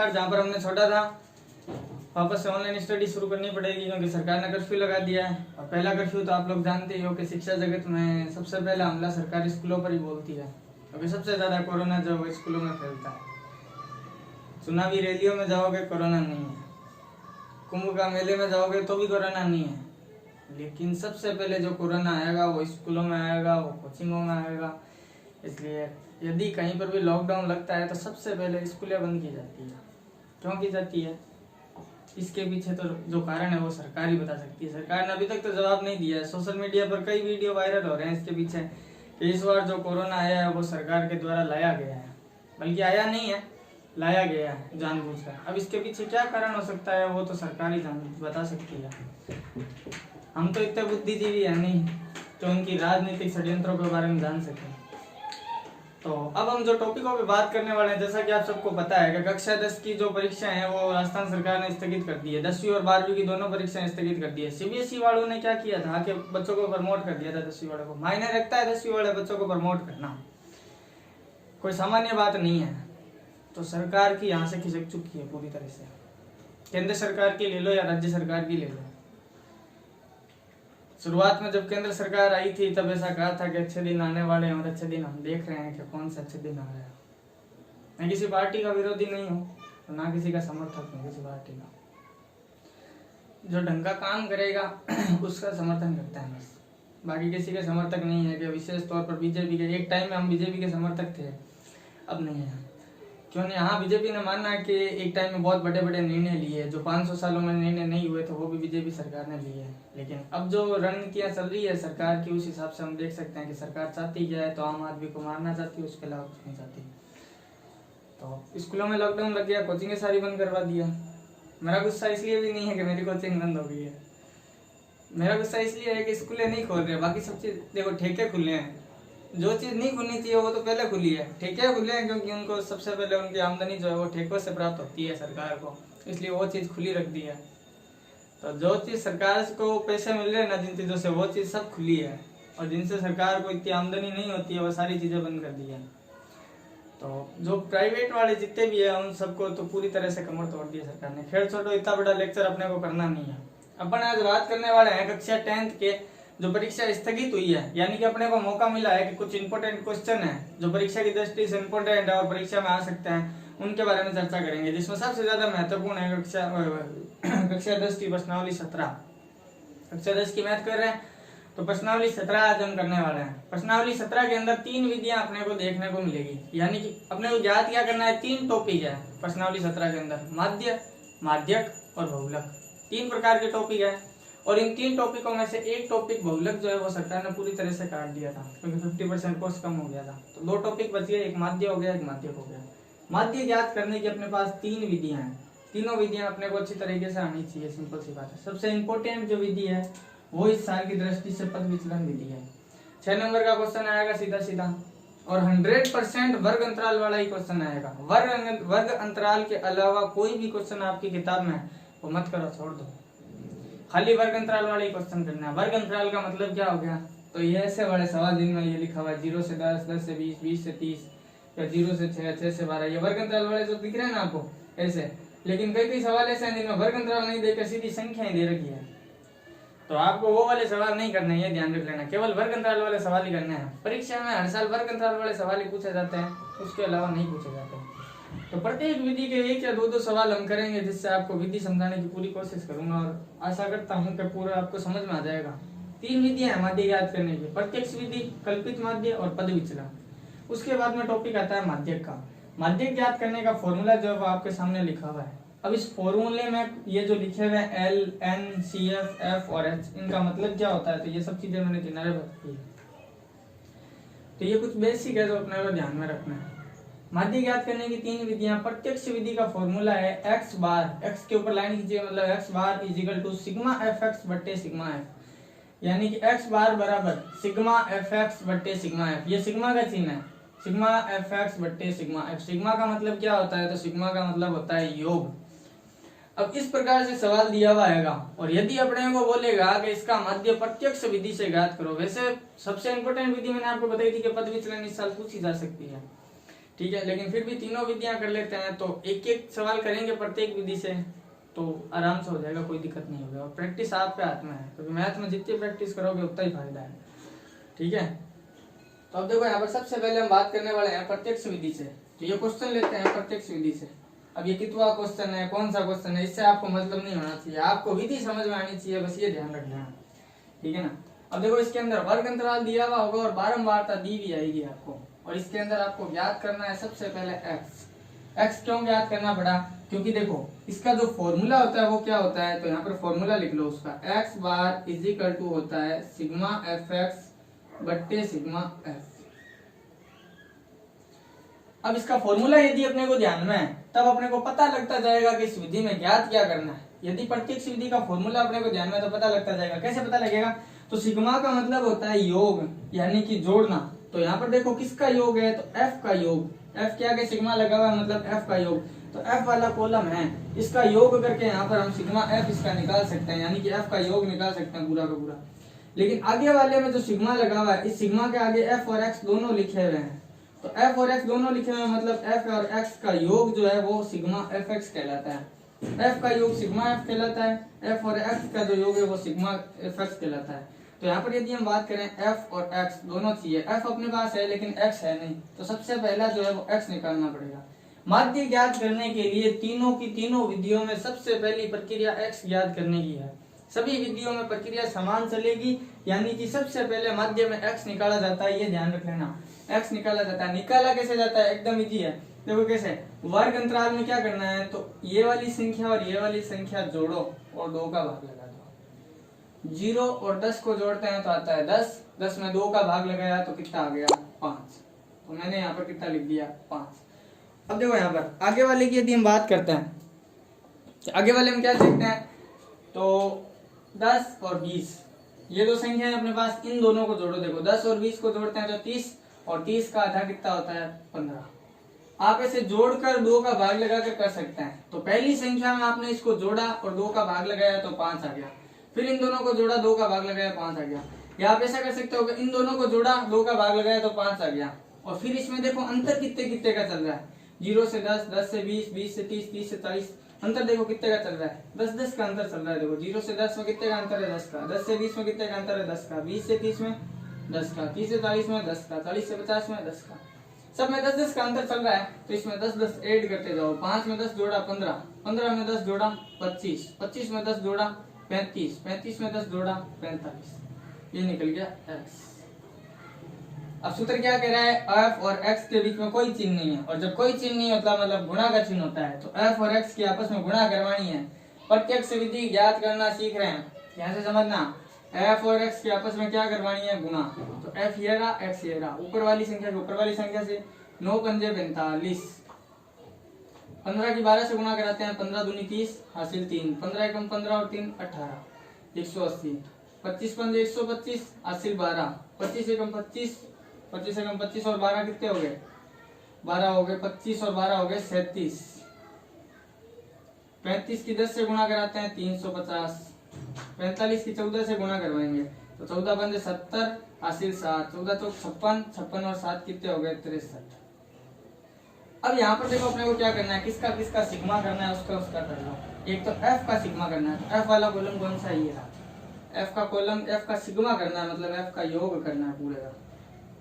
Start जहाँ पर हमने छोड़ा था। वापस से ऑनलाइन स्टडी शुरू करनी पड़ेगी क्योंकि सरकार ने कर्फ्यू लगा दिया है। और पहला कर्फ्यू तो आप लोग जानते ही हो कि शिक्षा जगत में सबसे पहला हमला सरकारी स्कूलों पर ही बोलती है, क्योंकि सबसे ज्यादा कोरोना जो है स्कूलों में फैलता है। चुनावी रैलियों में जाओगे कोरोना नहीं है, कुंभ का मेले में जाओगे तो भी कोरोना नहीं है, लेकिन सबसे पहले जो कोरोना आएगा वो स्कूलों में आएगा, वो कोचिंगों में आएगा। इसलिए यदि कहीं पर भी लॉकडाउन लगता है तो सबसे पहले स्कूलें बंद की जाती है। क्यों की जाती है, इसके पीछे तो जो कारण है वो सरकार ही बता सकती है। सरकार ने अभी तक तो जवाब नहीं दिया है। सोशल मीडिया पर कई वीडियो वायरल हो रहे हैं इसके पीछे कि इस बार जो कोरोना आया है वो सरकार के द्वारा लाया गया है, बल्कि आया नहीं है, लाया गया है जानबूझकर। अब इसके पीछे क्या कारण हो सकता है वो तो सरकार ही बता सकती है। हम तो इतने बुद्धिजीवी है नहीं तो उनकी राजनीतिक षड्यंत्रों के बारे में जान सकें। तो अब हम जो टॉपिकों पे बात करने वाले हैं, जैसा कि आप सबको पता है कि कक्षा 10 की जो परीक्षाएं हैं वो राजस्थान सरकार ने स्थगित कर दी है। 10वीं और 12वीं की दोनों परीक्षाएं स्थगित कर दी है। सीबीएसई वालों ने क्या किया था कि बच्चों को प्रमोट कर दिया था। 10वीं वालों को मायने रखता है 10वीं वाले बच्चों को प्रमोट करना, कोई सामान्य बात नहीं है। तो सरकार की यहाँ से खिसक चुकी है पूरी तरह से। केंद्र सरकार की ले लो या राज्य सरकार की ले लो, शुरुआत में जब केंद्र सरकार आई थी तब ऐसा कहा था कि अच्छे दिन आने वाले हैं और अच्छे दिन हम देख रहे हैं कि कौन से अच्छे दिन आ रहे हैं। मैं किसी पार्टी का विरोधी नहीं हूँ तो ना किसी का समर्थक हूँ किसी पार्टी का। जो ढंग का काम करेगा उसका समर्थन करता है बस, बाकी किसी के समर्थक नहीं है। कि विशेष तौर पर बीजेपी के, एक टाइम में हम बीजेपी के समर्थक थे, अब नहीं है। क्यों नहीं, हाँ बीजेपी ने माना है कि एक टाइम में बहुत बड़े बड़े निर्णय लिए, जो 500 सालों में निर्णय नहीं हुए थे वो भी बीजेपी सरकार ने लिए हैं। लेकिन अब जो रणनीतियां चल रही है सरकार की, उस हिसाब से हम देख सकते हैं कि सरकार चाहती क्या है। तो आम आदमी को मारना चाहती है, उसके अलावा कुछ नहीं चाहती। तो स्कूलों में लॉकडाउन लग गया, कोचिंगें सारी बंद करवा दिया। मेरा गुस्सा इसलिए भी नहीं है कि मेरी कोचिंग बंद हो गई है, मेरा गुस्सा इसलिए है कि स्कूलें नहीं खोल रहे। बाकी सब चीज देखो, ठेके खुले हैं, जो चीज नहीं खुलनी चाहिए वो तो पहले खुली है। ठेके खुले हैं क्योंकि उनको सबसे पहले उनकी आमदनी जो है वो ठेकों से प्राप्त होती है सरकार को, इसलिए वो चीज खुली रख दी है। तो जो चीज सरकार को पैसे मिल रहे हैं ना जिन चीजों से, वो चीज सब खुली है, और जिनसे सरकार को इतनी आमदनी नहीं होती है वो सारी चीजें बंद कर दी है। तो जो प्राइवेट वाले जितने भी है उन सबको तो पूरी तरह से कमर तोड़ दी है सरकार ने। खैर छोड़ो, इतना बड़ा लेक्चर अपने को करना नहीं है। अपन आज बात करने वाले हैं कक्षा 10th के जो परीक्षा स्थगित हुई है, यानी कि अपने को मौका मिला है कि कुछ इंपॉर्टेंट क्वेश्चन है जो परीक्षा की दृष्टि से इंपॉर्टेंट है और परीक्षा में आ सकते हैं, उनके बारे में चर्चा करेंगे। जिसमें सबसे ज्यादा महत्वपूर्ण है कक्षा 10 की प्रश्नावली 17। कक्षा 10 की मैथ कर रहे हैं तो प्रश्नावली 17 आज हम करने वाले हैं। प्रश्नावली 17 के अंदर 3 विधियां अपने को देखने को मिलेगी, यानी कि अपने को याद क्या करना है, 3 टॉपिक है प्रश्नावली 17 के अंदर, माध्य, माध्यक और बहुलक। 3 प्रकार के टॉपिक है और इन 3 टॉपिकों में से एक टॉपिक बहुलक जो है वो सरकार ने पूरी तरह से काट दिया था क्योंकि 50% कोर्स कम हो गया था। तो 2 टॉपिक बच गए, एक माध्य हो गया, एक माध्यक हो गया। माध्य ज्ञात करने की अपने पास 3 विधियां हैं। तीनों विधियां अपने को अच्छी तरीके से आनी चाहिए, सिंपल सी बात है। सबसे इंपॉर्टेंट जो विधि है वो इस साल की दृष्टि से पद विचलन विधि है। 6 नंबर का क्वेश्चन आएगा सीधा सीधा और 100% वर्ग अंतराल वाला ही क्वेश्चन आएगा। वर्ग अंतराल के अलावा कोई भी क्वेश्चन आपकी किताब में वो मत करो, छोड़ दो, खाली वर्ग अंतराल वाले क्वेश्चन करना है। वर्ग अंतराल का मतलब क्या हो गया, तो ये ऐसे वाले सवाल जिनमें ये लिखा हुआ है 0 से 10, 10 से 20, 20 से 30 या 0 से 6, 6 से 12, ये वर्ग अंतराल वाले जो दिख रहे हैं ना आपको ऐसे। लेकिन कई सवाल ऐसे हैं जिनमें वर्ग अंतराल नहीं देकर सीधी संख्याएं दे रखी है, तो आपको वो वाले सवाल नहीं करने, ये ध्यान रख लेना, केवल वर्ग अंतराल वाले सवाल ही करने हैं। परीक्षा में हर साल वर्ग अंतराल वाले सवाल ही पूछे जाते हैं, उसके अलावा नहीं पूछे जाते। तो प्रत्येक विधि के 1 या 2 सवाल हम करेंगे, जिससे आपको विधि समझाने की पूरी कोशिश करूंगा और आशा करता हूं कि पूरा आपको समझ में आ जाएगा। 3 विधियां हैं माध्य याद करने की, प्रत्यक्ष विधि, कल्पित माध्य और पद विचलन। उसके बाद में टॉपिक आता है माध्यक का। माध्यक याद करने का फॉर्मूला जो है वो आपके सामने लिखा हुआ है। अब इस फॉर्मूले में ये जो लिखे हुए हैं L, N, CF, F और H, इनका मतलब क्या होता है, तो ये सब चीजें मैंने किनारे बताई है। तो ये कुछ बेसिक है जो अपने को ध्यान में रखना है। माध्य ज्ञात करने की 3 विधियां। प्रत्यक्ष विधि का फॉर्मूला है x बार, x के ऊपर लाइन खींचिए, मतलब x bar is equal to sigma fx बट्टे सिग्मा f, यानी कि x बार बराबर सिग्मा fx बट्टे सिग्मा f। ये सिग्मा का चिन्ह है, सिग्मा fx बट्टे सिग्मा f। सिग्मा का मतलब क्या होता है, तो सिग्मा का मतलब होता है योग। अब इस प्रकार से सवाल दिया हुआ है और यदि अपने को बोलेगा कि इसका माध्य प्रत्यक्ष विधि से ज्ञात करो। वैसे सबसे इंपॉर्टेंट विधि मैंने आपको बताई थी कि पद विचलन इस साल पूछी जा सकती है, ठीक है, लेकिन फिर भी तीनों विधियां कर लेते हैं तो एक एक सवाल करेंगे प्रत्येक विधि से तो आराम से हो जाएगा, कोई दिक्कत नहीं होगी। और प्रैक्टिस आपके हाथ में है, क्योंकि मैथ में जितनी प्रैक्टिस करोगे उतना ही फायदा है। ठीक है, तो अब देखो यहाँ पर सबसे पहले हम बात करने वाले हैं प्रत्यक्ष विधि से। तो ये क्वेश्चन लेते हैं प्रत्यक्ष विधि से। अब ये कितवा क्वेश्चन है, कौन सा क्वेश्चन है, इससे आपको मतलब नहीं होना चाहिए, आपको विधि समझ में आनी चाहिए, बस ये ध्यान रखना। ठीक है ना। अब देखो इसके अंदर वर्ग अंतराल दिया हुआ होगा और बारंबारता दी भी आएगी आपको, और इसके अंदर आपको ज्ञात करना है सबसे पहले एक्स। एक्स क्यों ज्ञात करना पड़ा, क्योंकि देखो इसका जो फॉर्मूला होता है वो क्या होता है, तो यहाँ पर फॉर्मूला लिख लो उसका, x bar is equal to होता है सिग्मा एफ एक्स बट्टे सिग्मा एफ। अब इसका फॉर्मूला यदि अपने को ध्यान में है तब अपने को पता लगता जाएगा कि इस विधि में ज्ञात क्या करना है। यदि प्रत्यक्ष विधि का फॉर्मूला अपने को ध्यान में तो पता लगता जाएगा। कैसे पता लगेगा, तो सिग्मा का मतलब होता है योग, यानी कि जोड़ना। तो यहाँ पर देखो किसका योग है, तो एफ का योग। एफ क्या के सिग्मा लगा हुआ है मतलब एफ का योग, तो एफ वाला कॉलम है, इसका योग करके यहाँ पर हम सिग्मा एफ इसका निकाल सकते हैं, यानी कि एफ का योग निकाल सकते हैं पूरा का पूरा। लेकिन आगे वाले में जो सिग्मा लगा हुआ है, इस सिग्मा के आगे एफ और एक्स दोनों लिखे हुए हैं, तो एफ और एक्स दोनों लिखे हुए हैं मतलब एफ और एक्स का योग जो है वो सिग्मा एफ एक्स कहलाता है। एफ का योग सिग्मा एफ कहलाता है, एफ और एक्स का जो योग है वो सिग्मा एफ एक्स कहलाता है। तो यहाँ पर यदि हम बात करें एफ और एक्स दोनों चाहिए, एफ अपने पास है लेकिन एक्स है नहीं, तो सबसे पहला जो है वो एक्स निकालना पड़ेगा। माध्य ज्ञात करने के लिए तीनों की तीनों विधियों में सबसे पहली प्रक्रिया एक्स ज्ञात करने की है। सभी विधियों में प्रक्रिया समान चलेगी, यानी कि सबसे पहले माध्य में एक्स निकाला जाता है, ये ध्यान रख लेना। एक्स निकाला जाता है, निकाला कैसे जाता है, एकदम इजी है। देखो कैसे, वर्ग अंतराल में क्या करना है, तो ये वाली संख्या और ये वाली संख्या जोड़ो और 2 का भाग लगा दो। 0 और 10 को जोड़ते हैं तो आता है 10, 10 में 2 का भाग लगाया तो कितना आ गया 5। तो मैंने यहाँ पर कितना लिख दिया 5। अब देखो यहाँ पर आगे वाले की यदि हम बात करते हैं, तो आगे वाले में क्या देखते हैं, तो 10 और 20 ये दो संख्या है अपने पास, इन दोनों को जोड़ो। देखो 10 और 20 को जोड़ते हैं तो 30, और 30 का आधा कितना होता है 15। आप ऐसे जोड़कर 2 का भाग लगाकर कर सकते हैं। तो पहली संख्या में आपने इसको जोड़ा और 2 का भाग लगाया तो 5 आ गया, फिर इन दोनों को जोड़ा 2 का भाग लगाया 5 आ गया। या आप ऐसा कर सकते हो कि इन दोनों को जोड़ा 2 का भाग लगाया तो 5 आ गया, और फिर इसमें देखो अंतर कितने कितने का चल रहा है, 0 से 10, 10 से 20, 20 से 30, 30 से 40, अंतर देखो कितने का चल रहा है, 10-10 का अंतर चल रहा है। देखो 0 से 10 में कितने का अंतर है 10 का, 10 से 20 में कितने का अंतर है 10 का, 20 से 30 में 10 का, 30 से 40 में 10 का, 40 से 50 में 10 का, सब में 10-10 का अंतर चल रहा है। तो इसमें 10-10 ऐड करते जाओ, 5 में 10 जोड़ा 15, 15 में 10 जोड़ा 25, 25 में 10 जोड़ा 35, 35 में 10 जोड़ा 45, ये निकल गया x। अब सूत्र क्या कह रहा है, f और x के बीच में कोई चिन्ह नहीं है, और जब कोई चिन्ह नहीं होता मतलब गुणा का चिन्ह होता है, तो f और x की आपस में गुणा करवानी है। प्रत्यक्ष विधि ज्ञात करना सीख रहे हैं, यहाँ से समझना, f और x की आपस में क्या करवानी है, गुणा। तो f ये रहा, x ये रहा, ऊपर वाली संख्या को ऊपर वाली संख्या से, 9 पंजे 45, 15 की 12 से गुणा कराते हैं, 15 दूनी 30 हासिल 3, 15 एकम 15 और 3 18, 180, 25 पंजे 125 हासिल 12, 25 एकम 25, 25 एकम 25 और 12 कितने हो गए 12 हो गए, 25 और 12 हो गए 37, 35 की 10 से गुणा कराते हैं 350, 45 की 14 से गुणा करवाएंगे तो 14 पंजे 70 हासिल 7, 14 तो 56, 56 और 7 कितने हो गए 63। अब यहाँ पर देखो अपने को क्या करना है, किसका किसका सिग्मा करना है, उसका कर लो। एक तो f का सिग्मा करना है, तो f वाला कॉलम कौन सा, ये रहा f का कॉलम, f का सिग्मा करना है मतलब f का योग करना है पूरे का।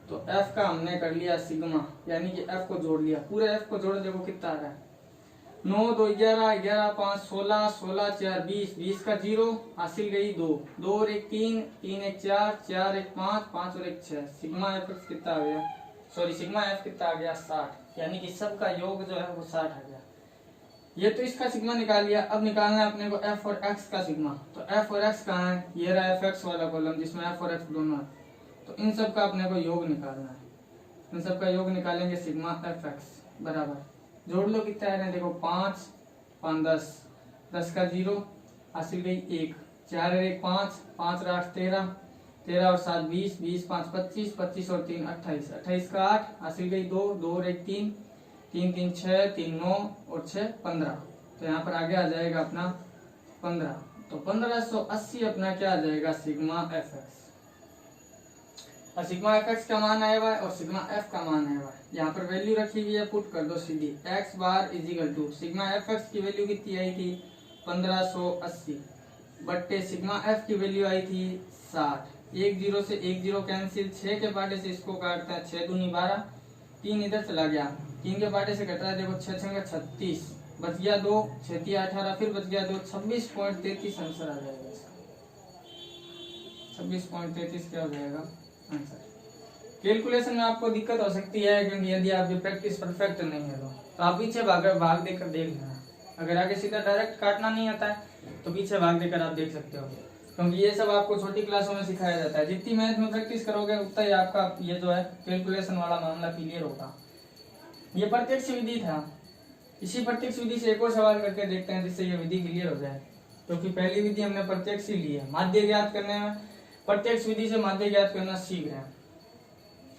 तो f का हमने कर लिया सिग्मा, यानी कि f को जोड़ लिया, पूरे f को जोड़, देखो कितना आ रहा है 9 2 11 11 5 16 16 4 20, 20 का 0 हासिल गई 2, 2 और 1 3, 3 1 4, 4 1 5, 5 और 1 6, सिग्मा f कितना आ गया, सॉरी सिग्मा f कितना आ गया 60, यानी कि सबका योग जो है वो 60 आ गया। ये तो इसका सिग्मा निकाल लिया। अब निकालना है अपने को f और x का सिग्मा। तो f और x कहाँ है, ये रहा fx वाला कॉलम जिसमें f और x दोनों है, तो इन सब का अपने को योग निकालना है। इन सब का योग निकालेंगे, सिग्मा fx बराबर, जोड़ लो कितना है, देखो 5 5 10, 10 का 0 हासिल गई 1, 4 और 1 5, 5 और 8 13, 13 और 7 20, 20 5 25, 25 और 3 28, 28 का 8 हासिल गई 2, 2 और 1 3, 3 3 6, 3 9 और 6 15। तो यहाँ पर आगे आ जाएगा अपना 15, तो 1580 अपना क्या आ जाएगा, सिग्मा fx। और सिग्मा एफ एक्स का मान आया हुआ है और सिग्मा एफ का मान आया हुआ है। यहाँ पर वैल्यू रखी हुई है, पुट कर दो सीधी। X bar is equal to sigma f x की वैल्यू कितनी आई थी 1580 बट्टे सिग्मा एफ की वैल्यू आई थी 60। एक जीरो से एक जीरो कैंसिल, 6 के पाटे से इसको काटते हैं 6 दूनी 12, 3 इधर चला गया, 3 के पाटे से कट रहा है देखो 6 छंगा 36, बच गया 2, 6 18, फिर बच गया 2, 26.33 आंसर आ जाएगा इसका। 26.33 क्या हो जाएगा आंसर। कैलकुलेशन में आपको दिक्कत हो सकती है क्योंकि यदि आपकी प्रैक्टिस परफेक्ट नहीं है तो आप पीछे भाग देकर देख लेना। अगर आगे सीधा डायरेक्ट काटना नहीं आता है तो पीछे भाग देकर आप देख सकते हो, क्योंकि ये सब आपको छोटी क्लासों में सिखाया जाता है। जितनी मैथ में प्रैक्टिस करोगे उतना ही आपका ये जो है कैलकुलेशन वाला मामला क्लियर होगा। ये प्रत्यक्ष विधि था। इसी प्रत्यक्ष विधि से एक और सवाल करके देखते हैं जिससे ये विधि क्लियर हो जाए, क्योंकि पहली विधि हमने प्रत्यक्ष ही ली है। माध्य ज्ञात करने में प्रत्यक्ष विधि से माध्य ज्ञात करना सीख रहे हैं।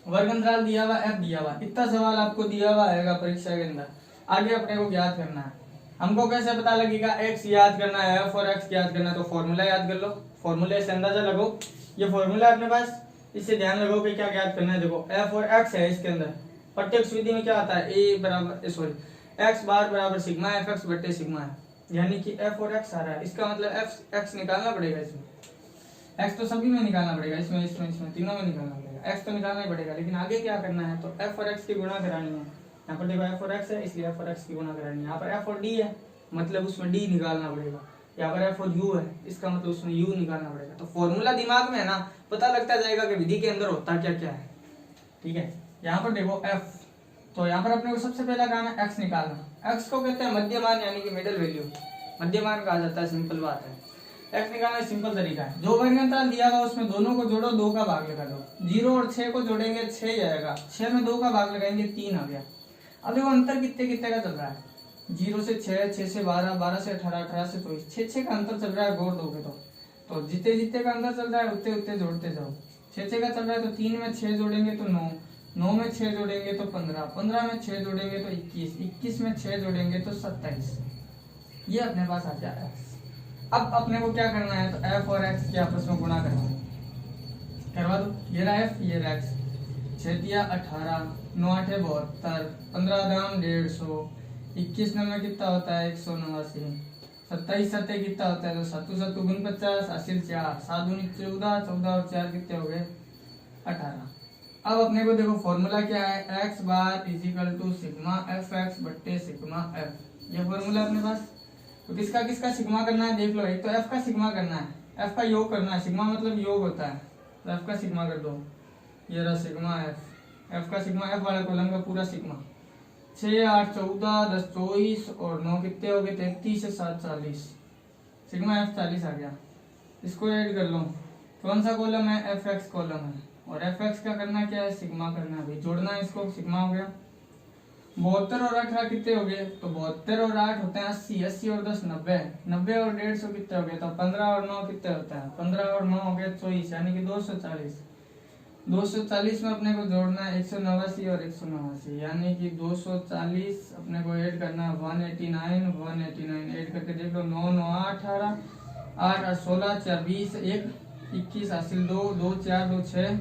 वर्ग अंतराल दिया हुआ, एफ दिया हुआ, इतना सवाल आपको दिया हुआ आएगा परीक्षा के अंदर। आगे अपने को ज्ञात करना है। हमको कैसे पता लगेगा? एक्स याद करना है, एफ और एक्स याद करना है, तो फॉर्मूला याद कर लो। फॉर्मूले से अंदाजा लगो, ये फॉर्मूला अपने पास, इससे ध्यान लगो कि क्या याद करना है। देखो एफ और एक्स है इसके अंदर। प्रत्यक्ष विधि में क्या आता है? ए बराबर एक्स बार बराबर सिग्मा एफ एक्स बटे सिग्मा है, यानी कि एफ और एक्स आ रहा है। इसका मतलब एफ एक्स निकालना पड़ेगा इसमें। एक्स तो सभी में निकालना पड़ेगा, इसमें तीनों में निकालना पड़ेगा। एक्स तो निकालना ही पड़ेगा, लेकिन आगे क्या करना है? तो एफ और एक्स की गुणा करानी है। यहाँ पर देखो एफ और एक्स है, इसलिए एफ और एक्स की गुणा करानी है। यहाँ पर एफ और डी है, मतलब उसमें डी निकालना पड़ेगा। यहाँ पर एफ और यू है, इसका मतलब उसमें यू निकालना पड़ेगा। तो फॉर्मूला दिमाग में है ना, पता लगता जाएगा कि विधि के अंदर होता क्या क्या है। ठीक है, यहाँ पर देखो एफ, तो यहाँ पर अपने को सबसे पहला काम है एक्स निकालना। एक्स को कहते हैं मध्यमान, यानी कि मिडिल वैल्यू, मध्यमान कहा जाता है। सिंपल बात है, एक्स निकालना सिंपल तरीका है। जो वर्ग अंतराल दिया हुआ उसमें दोनों को जोड़ो, 2 का भाग लगा दो। 0 और 6 को जोड़ेंगे 6 जाएगा, 6 में 2 का भाग लगाएंगे 3 आ गया। अब देखो अंतर कितने कितने का चल रहा है? 0 से 6, 6 से 12, 12 से 18, 18 से 24, 6 का अंतर चल रहा है। गौर दोगे तो जितने जितने का अंतर चल रहा है उतने उतने जोड़ते जाओ। 6 का चल रहा है तो 3 में 6 जोड़ेंगे तो 9, 9 में 6 जोड़ेंगे तो 15, 15 में 6 जोड़ेंगे तो 21, 21 में 6 जोड़ेंगे तो 27। ये अपने पास आ गया एक्स। अब अपने को क्या करना है? तो एफ और एक्स के आपस में गुणा करवा दो। ये रहा एफ, ये रहा एक्स। 6 दिया 18, 9 8 72, 15 दाम 150, 21 में कितना होता है 189, 27 7 कितना होता है? तो 7 7 गुण 50, हासिल 4, 7 दूनी 14, 14 और 4 कितने हो गए 18। अब अपने को देखो फॉर्मूला क्या है? X bar is equal to sigma f x बट्टे सिग्मा एफ। ये फॉर्मूला अपने पास। तो किसका किसका सिग्मा करना है देख लो। एक तो एफ का सिग्मा करना है, एफ का योग करना है। सिग्मा मतलब योग होता है, तो एफ का सिग्मा कर दो। ये रहा सिग्मा एफ, एफ का सिग्मा, एफ वाले कॉलम का पूरा सिग्मा। 6 8 14 10 24 और 9 कितने हो गए 33 से 7 40। सिग्मा एफ 40 आ गया। इसको ऐड कर लो। कौन सा कॉलम है? एफ एक्स कॉलम है। और एफ एक्स का करना क्या है? सिग्मा करना है, जोड़ना है इसको। सिग्मा हो गया। 72 और 18 कितने हो गए? तो 72 और 8 होते हैं 80, 80 और 10 90, 90 और 150 कितने हो गए? तो 15 और 9 कितने होता है? 15 और 9 हो गए 24, यानी कि 240। 240 में अपने को जोड़ना है 189 और 189, यानी कि 240 अपने को ऐड करना है 189, 189 ऐड करके देख लो। 9 9 18, 8 8 16, 4 20, 1 21, हासिल 2 2 4 2 6,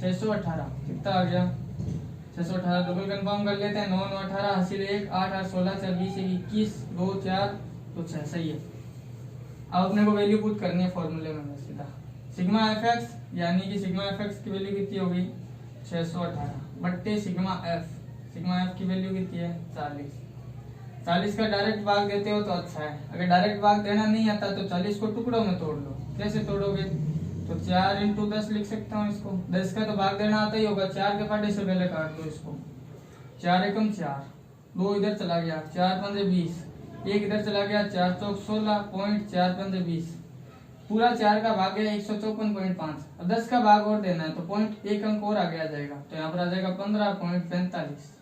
618 कितना आ गया? 618। डबल कंफर्म कर लेते हैं। 9 9 18, हासिल 1, 8 8 16, 4 20, 21, 2 4 तो 6। सही है। अब अपने को वैल्यू पुट करनी है फॉर्मूले में सीधा। सिग्मा एफ एक्स, यानी कि सिग्मा एफ एक्स की वैल्यू कितनी होगी 618 बट्टे सिग्मा एफ। सिग्मा एफ की वैल्यू कितनी है 40। 40 का डायरेक्ट भाग देते हो तो अच्छा है। अगर डायरेक्ट भाग देना नहीं आता तो 40 को टुकड़ों में तोड़ लो। कैसे तोड़ोगे? तो 4 × 10 लिख सकता हूँ इसको। 10 का तो भाग देना आता ही होगा। 4 के पाटे से पहले काट दो इसको। 4 एकम 4, 2 इधर चला गया, 4 पंजे 20, 1 इधर चला गया, 4 चौक 16 पॉइंट 4 पंजे 20। पूरा 4 का भाग गया 154.5। और 10 का भाग और देना है तो पॉइंट 1 अंक और आगे आ जाएगा। तो यहाँ पर आ जाएगा 15.45।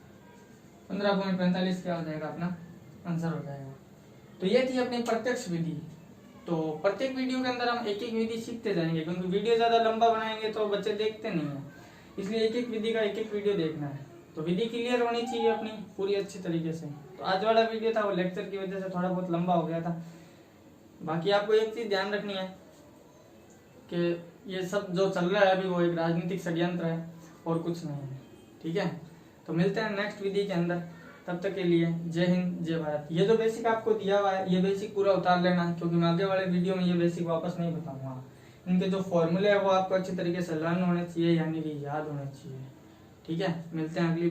15.45 क्या हो जाएगा? अपना आंसर हो जाएगा। तो ये थी अपनी प्रत्यक्ष विधि। तो प्रत्येक वीडियो के अंदर हम एक एक विधि सीखते जाएंगे, क्योंकि वीडियो ज्यादा लंबा बनाएंगे तो बच्चे देखते नहीं है, इसलिए एक एक विधि का एक एक वीडियो देखना है। तो विधि क्लियर होनी चाहिए अपनी पूरी अच्छी तरीके से। तो आज वाला वीडियो था वो लेक्चर की वजह से थोड़ा बहुत लंबा हो गया था। बाकी आपको एक चीज ध्यान रखनी है कि ये सब जो चल रहा है अभी वो एक राजनीतिक षड्यंत्र है और कुछ नहीं है। ठीक है, तो मिलते हैं नेक्स्ट वीडियो के अंदर, तब तक के लिए जय हिंद जय भारत। ये जो बेसिक आपको दिया हुआ है ये बेसिक पूरा उतार लेना, क्योंकि मैं आगे वाले वीडियो में ये बेसिक वापस नहीं बताऊंगा। इनके जो फॉर्मूले है वो आपको अच्छी तरीके से लर्न होने चाहिए, यानी कि याद होने चाहिए। ठीक है, मिलते हैं अगली